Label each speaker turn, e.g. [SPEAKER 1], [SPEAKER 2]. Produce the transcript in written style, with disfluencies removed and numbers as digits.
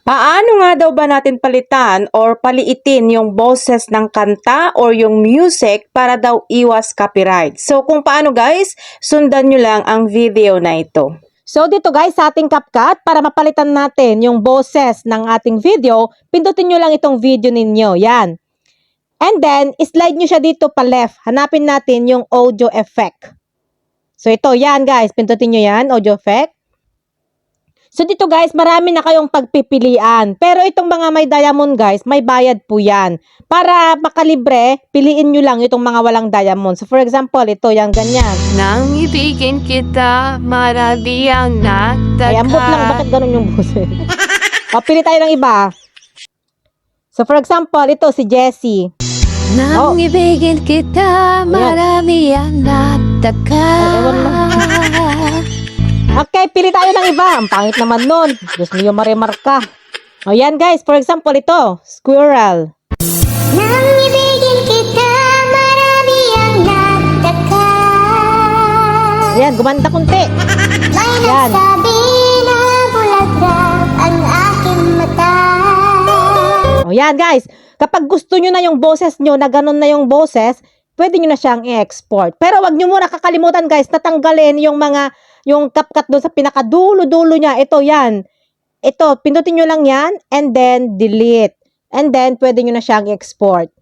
[SPEAKER 1] Paano nga daw ba natin palitan or paliitin yung boses ng kanta or yung music para daw iwas copyright? So kung paano guys, sundan nyo lang ang video na ito. So dito guys sa ating CapCut, para mapalitan natin yung boses ng ating video, pindutin nyo lang itong video ninyo. Yan. And then, slide nyo siya dito pa left. Hanapin natin yung audio effect. So ito, yan guys. Pindutin nyo yan, audio effect. So dito guys, marami na kayong pagpipilian. Pero itong mga may diamond guys, may bayad po yan. Para makalibre, piliin nyo lang itong mga walang diamond. So for example, ito, yung ganyan.
[SPEAKER 2] Nang ibigin kita, marami ang nagtaka.
[SPEAKER 1] Ay, ambot lang. Bakit ganun yung boses? O, pili tayo ng iba. So for example, ito si Jessie.
[SPEAKER 2] Nang ibigin kita, marami ang nagtaka.
[SPEAKER 1] Ewan lang. Okay, pili tayo ng iba. Ang pangit naman nun. Gusto nyo marimarka. O yan guys, for example, ito. Squirrel.
[SPEAKER 3] Nang ibigin kita, marami ang nagtaka.
[SPEAKER 1] Ayan, gumanda kunti.
[SPEAKER 3] May
[SPEAKER 1] Yan.
[SPEAKER 3] nagsabi na bulaklak ang aking mata.
[SPEAKER 1] O yan guys, kapag gusto nyo na yung boses nyo, na ganun na yung boses, pwede nyo na siyang i-export. Pero wag nyo muna kakalimutan guys, natanggalin yung CapCut doon sa pinakadulo-dulo niya. Ito yan. Ito, pindutin nyo lang yan and then delete. And then, pwede nyo na siyang i-export.